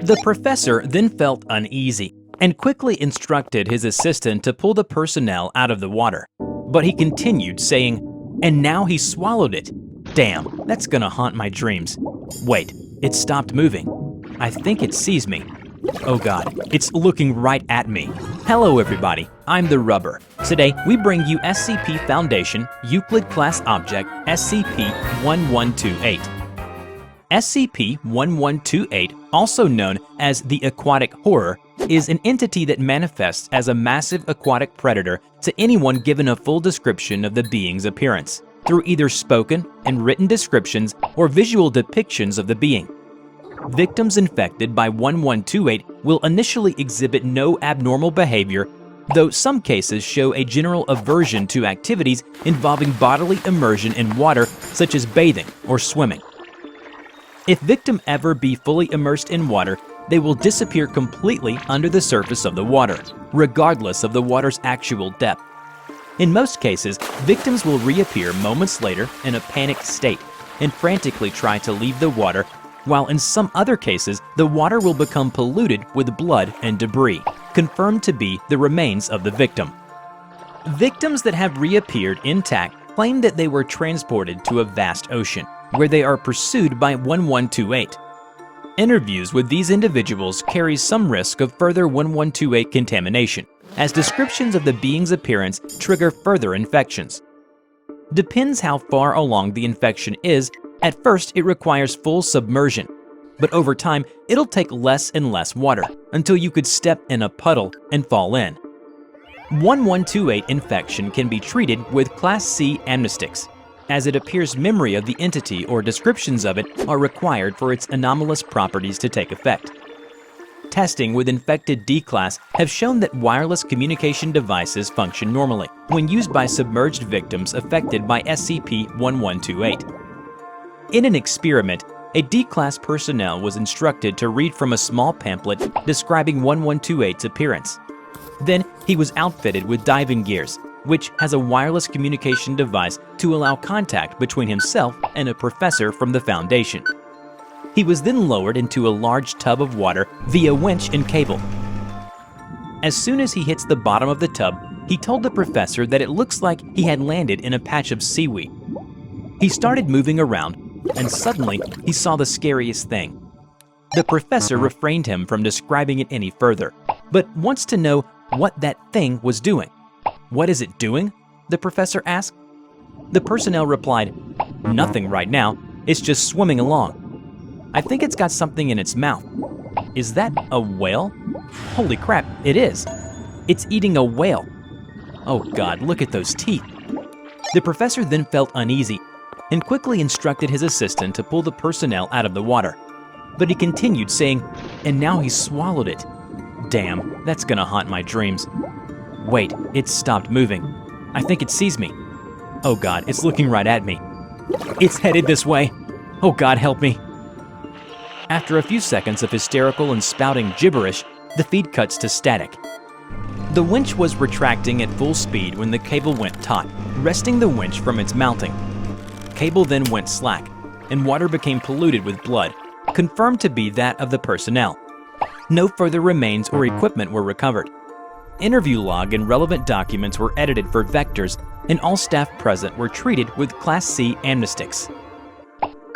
The professor then felt uneasy and quickly instructed his assistant to pull the personnel out of the water. But he continued saying, "And now he swallowed it. Damn, that's gonna haunt my dreams. Wait, it stopped moving. I think it sees me. Oh god, it's looking right at me." Hello everybody, I'm TheRubber. Today we bring you SCP Foundation Euclid Class Object SCP-1128. SCP-1128, also known as the Aquatic Horror, is an entity that manifests as a massive aquatic predator to anyone given a full description of the being's appearance, through either spoken and written descriptions or visual depictions of the being. Victims infected by 1128 will initially exhibit no abnormal behavior, though some cases show a general aversion to activities involving bodily immersion in water, such as bathing or swimming. If victim ever be fully immersed in water, they will disappear completely under the surface of the water, regardless of the water's actual depth. In most cases, victims will reappear moments later in a panicked state and frantically try to leave the water, while in some other cases, the water will become polluted with blood and debris, confirmed to be the remains of the victim. Victims that have reappeared intact claim that they were transported to a vast ocean, where they are pursued by 1128. Interviews with these individuals carry some risk of further 1128 contamination, as descriptions of the being's appearance trigger further infections. Depends how far along the infection is. At first, it requires full submersion, but over time, it'll take less and less water until you could step in a puddle and fall in. 1128 infection can be treated with Class C amnestics, as it appears memory of the entity or descriptions of it are required for its anomalous properties to take effect. Testing with infected D-Class have shown that wireless communication devices function normally when used by submerged victims affected by SCP-1128. In an experiment, a D-Class personnel was instructed to read from a small pamphlet describing 1128's appearance. Then he was outfitted with diving gears, which has a wireless communication device to allow contact between himself and a professor from the Foundation. He was then lowered into a large tub of water via winch and cable. As soon as he hits the bottom of the tub, he told the professor that it looks like he had landed in a patch of seaweed. He started moving around, and suddenly he saw the scariest thing. The professor refrained him from describing it any further, but wants to know what that thing was doing. "What is it doing?" the professor asked. The personnel replied, "Nothing right now, it's just swimming along. I think it's got something in its mouth." "Is that a whale?" "Holy crap, it is. It's eating a whale." "Oh god, look at those teeth." The professor then felt uneasy and quickly instructed his assistant to pull the personnel out of the water. But he continued saying, "And now he swallowed it. Damn, that's gonna haunt my dreams. Wait, it stopped moving. I think it sees me. Oh god, it's looking right at me. It's headed this way. Oh god, help me." After a few seconds of hysterical and spouting gibberish, the feed cuts to static. The winch was retracting at full speed when the cable went taut, wresting the winch from its mounting. Cable then went slack, and water became polluted with blood, confirmed to be that of the personnel. No further remains or equipment were recovered. Interview log and relevant documents were edited for vectors, and all staff present were treated with Class C amnestics.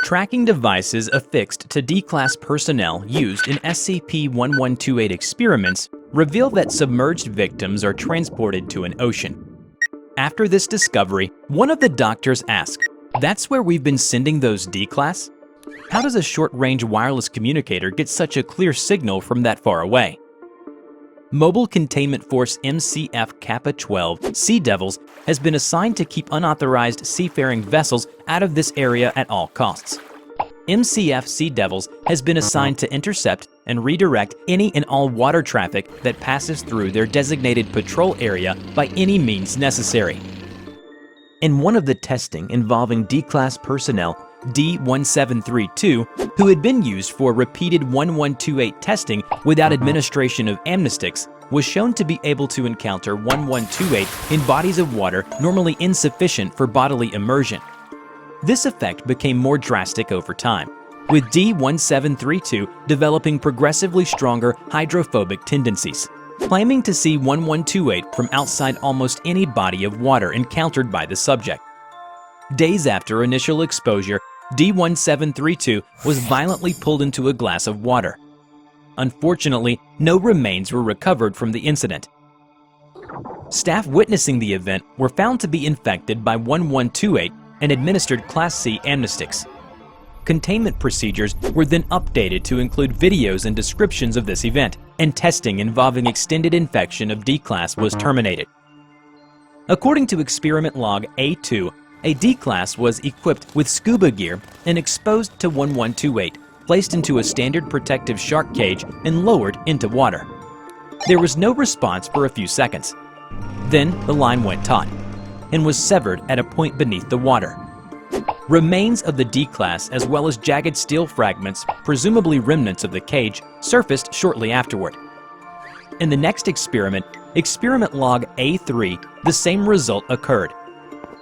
Tracking devices affixed to D-Class personnel used in SCP-1128 experiments reveal that submerged victims are transported to an ocean. After this discovery, one of the doctors asked, "That's where we've been sending those D-Class? How does a short-range wireless communicator get such a clear signal from that far away?" Mobile Containment Force MCF Kappa 12 Sea Devils has been assigned to keep unauthorized seafaring vessels out of this area at all costs. MCF Sea Devils has been assigned to intercept and redirect any and all water traffic that passes through their designated patrol area by any means necessary. In one of the testing involving D-Class personnel, D-1732, who had been used for repeated 1128 testing without administration of amnestics, was shown to be able to encounter 1128 in bodies of water normally insufficient for bodily immersion. This effect became more drastic over time, with D1732 developing progressively stronger hydrophobic tendencies, claiming to see 1128 from outside almost any body of water encountered by the subject. Days after initial exposure, D1732 was violently pulled into a glass of water. Unfortunately, no remains were recovered from the incident. Staff witnessing the event were found to be infected by 1128 and administered Class C amnestics. Containment procedures were then updated to include videos and descriptions of this event, and testing involving extended infection of D-Class was terminated. According to Experiment Log A2, a D-Class was equipped with scuba gear and exposed to 1128, placed into a standard protective shark cage and lowered into water. There was no response for a few seconds. Then the line went taut and was severed at a point beneath the water. Remains of the D-Class as well as jagged steel fragments, presumably remnants of the cage, surfaced shortly afterward. In the next experiment, Experiment Log A3, the same result occurred.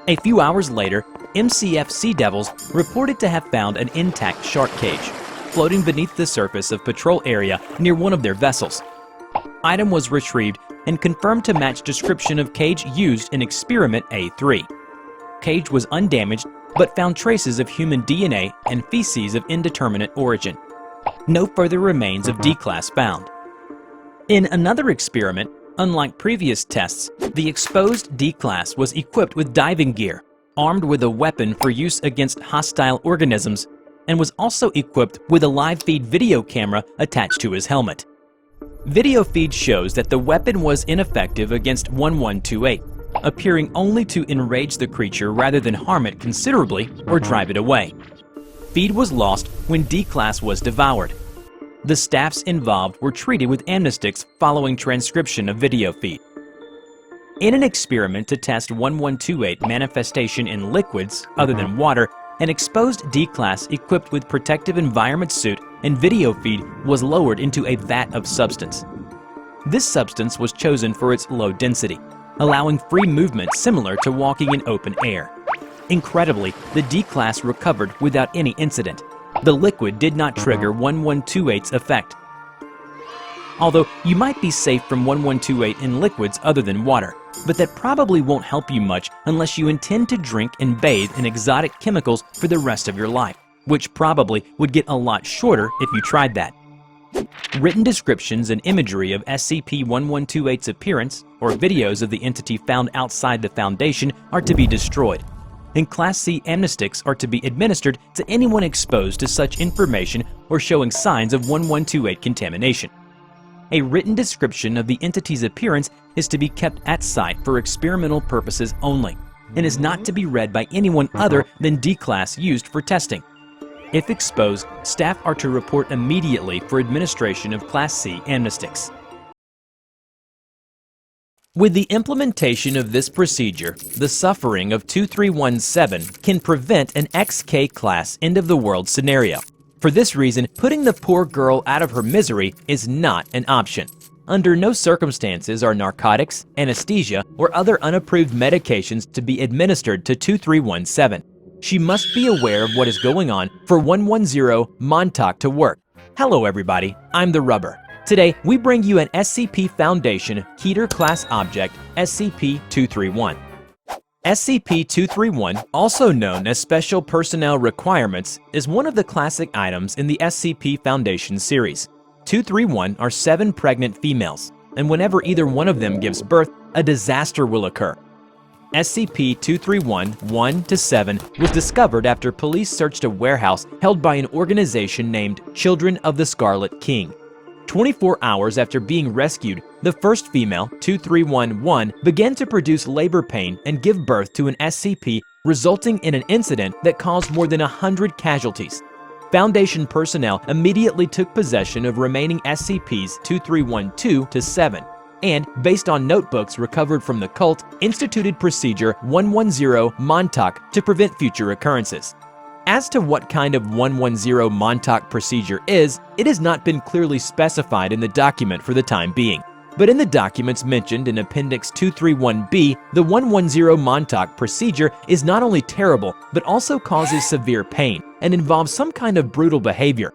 A few hours later, MCF Sea Devils reported to have found an intact shark cage, floating beneath the surface of patrol area near one of their vessels. Item was retrieved and confirmed to match description of cage used in Experiment A3. Cage was undamaged, but found traces of human DNA and feces of indeterminate origin. No further remains of D-Class found. In another experiment, unlike previous tests, the exposed D-Class was equipped with diving gear, armed with a weapon for use against hostile organisms, and was also equipped with a live feed video camera attached to his helmet. Video feed shows that the weapon was ineffective against 1128, appearing only to enrage the creature rather than harm it considerably or drive it away. Feed was lost when D-Class was devoured. The staffs involved were treated with amnestics following transcription of video feed. In an experiment to test 1128 manifestation in liquids other than water, an exposed D-Class equipped with protective environment suit and video feed was lowered into a vat of substance. This substance was chosen for its low density, allowing free movement similar to walking in open air. Incredibly, the D-Class recovered without any incident. The liquid did not trigger 1128's effect. Although you might be safe from 1128 in liquids other than water, but that probably won't help you much unless you intend to drink and bathe in exotic chemicals for the rest of your life, which probably would get a lot shorter if you tried that. Written descriptions and imagery of SCP-1128's appearance or videos of the entity found outside the Foundation are to be destroyed, and Class C amnestics are to be administered to anyone exposed to such information or showing signs of 1128 contamination. A written description of the entity's appearance is to be kept at site for experimental purposes only, and is not to be read by anyone other than D-Class used for testing. If exposed, staff are to report immediately for administration of Class C amnestics. With the implementation of this procedure, the suffering of 2317 can prevent an XK-class end-of-the-world scenario. For this reason, putting the poor girl out of her misery is not an option. Under no circumstances are narcotics, anesthesia, or other unapproved medications to be administered to 2317. She must be aware of what is going on for 110 Montauk to work. Hello everybody, I'm TheRubber. Today, we bring you an SCP Foundation Keter class object, SCP-231. SCP-231, also known as Special Personnel Requirements, is one of the classic items in the SCP Foundation series. 231 are 7 pregnant females, and whenever either one of them gives birth, a disaster will occur. SCP-231-1-7 was discovered after police searched a warehouse held by an organization named Children of the Scarlet King. 24 hours after being rescued, the first female, 2311, began to produce labor pain and give birth to an SCP, resulting in an incident that caused more than 100 casualties. Foundation personnel immediately took possession of remaining SCPs 2312-7, and, based on notebooks recovered from the cult, instituted Procedure 110 Montauk to prevent future occurrences. As to what kind of 110 Montauk procedure is, it has not been clearly specified in the document for the time being. But in the documents mentioned in Appendix 231B, the 110 Montauk procedure is not only terrible, but also causes severe pain, and involves some kind of brutal behavior.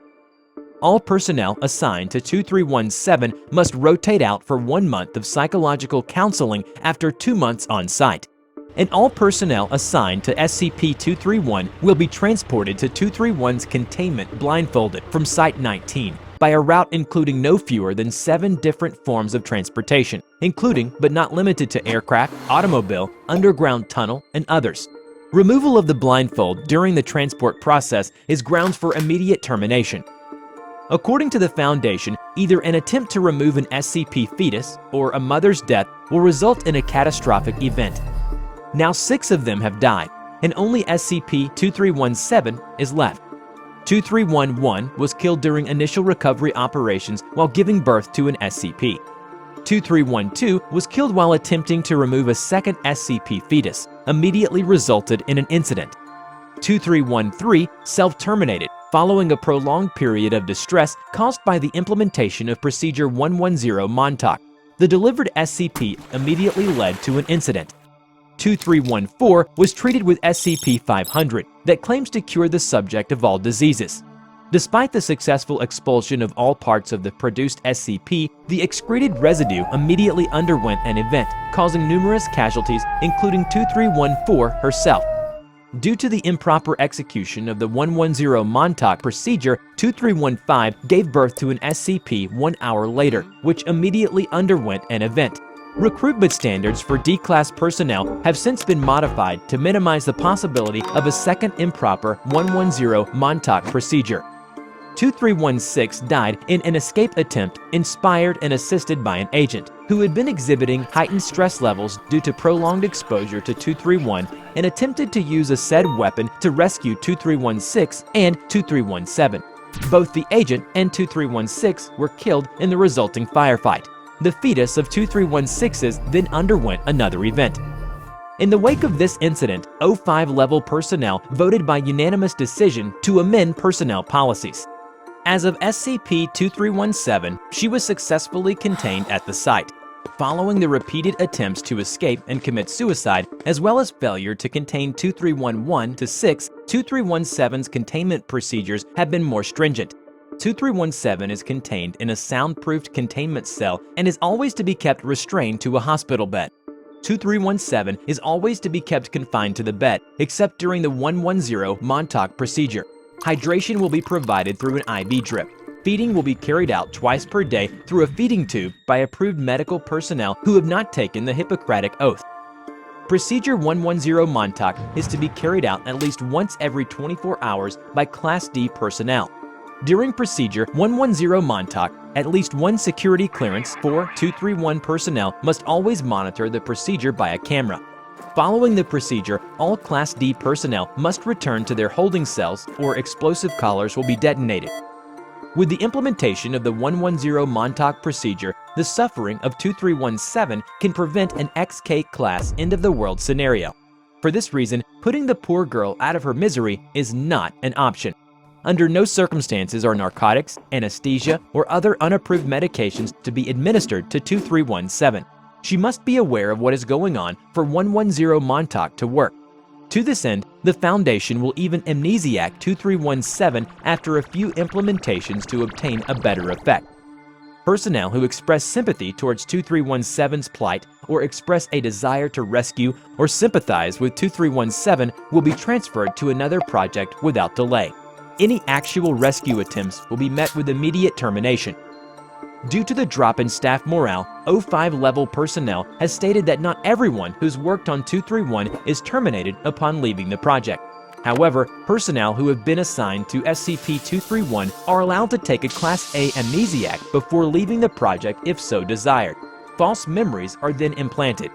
All personnel assigned to 2317 must rotate out for 1 month of psychological counseling after 2 months on site. And all personnel assigned to SCP-231 will be transported to 231's containment blindfolded from Site 19 by a route including no fewer than 7 different forms of transportation, including but not limited to aircraft, automobile, underground tunnel, and others. Removal of the blindfold during the transport process is grounds for immediate termination. According to the Foundation, either an attempt to remove an SCP fetus or a mother's death will result in a catastrophic event. Now 6 of them have died, and only SCP-2317 is left. 2311 was killed during initial recovery operations while giving birth to an SCP. 2312 was killed while attempting to remove a second SCP fetus, immediately resulted in an incident. 2313 self-terminated following a prolonged period of distress caused by the implementation of Procedure 110 Montauk. The delivered SCP immediately led to an incident. 2314 was treated with SCP-500 that claims to cure the subject of all diseases. Despite the successful expulsion of all parts of the produced SCP, the excreted residue immediately underwent an event, causing numerous casualties, including 2314 herself. Due to the improper execution of the 110 Montauk procedure, 2315 gave birth to an SCP 1 hour later, which immediately underwent an event. Recruitment standards for D-Class personnel have since been modified to minimize the possibility of a second improper 110 Montauk procedure. 2316 died in an escape attempt inspired and assisted by an agent who had been exhibiting heightened stress levels due to prolonged exposure to 2311 and attempted to use a said weapon to rescue 2316 and 2317. Both the agent and 2316 were killed in the resulting firefight. The fetus of 2316's then underwent another event. In the wake of this incident, 05 level personnel voted by unanimous decision to amend personnel policies. As of SCP-2317, she was successfully contained at the site. Following the repeated attempts to escape and commit suicide, as well as failure to contain 2311-6, 2317's containment procedures have been more stringent. 2317 is contained in a soundproofed containment cell and is always to be kept restrained to a hospital bed. 2317 is always to be kept confined to the bed, except during the 110 Montauk procedure. Hydration will be provided through an IV drip. Feeding will be carried out twice per day through a feeding tube by approved medical personnel who have not taken the Hippocratic Oath. Procedure 110 Montauk is to be carried out at least once every 24 hours by Class D personnel. During Procedure 110 Montauk, at least one security clearance for 231 personnel must always monitor the procedure by a camera. Following the procedure, all Class D personnel must return to their holding cells or explosive collars will be detonated. With the implementation of the 110 Montauk procedure, the suffering of 2317 can prevent an XK-class end-of-the-world scenario. For this reason, putting the poor girl out of her misery is not an option. Under no circumstances are narcotics, anesthesia, or other unapproved medications to be administered to 2317. She must be aware of what is going on for 110 Montauk to work. To this end, the Foundation will even amnesiac 2317 after a few implementations to obtain a better effect. Personnel who express sympathy towards 2317's plight or express a desire to rescue or sympathize with 2317 will be transferred to another project without delay. Any actual rescue attempts will be met with immediate termination. Due to the drop in staff morale, 05 level personnel has stated that not everyone who's worked on 231 is terminated upon leaving the project. However, personnel who have been assigned to SCP-231 are allowed to take a Class A amnesiac before leaving the project if so desired. False memories are then implanted.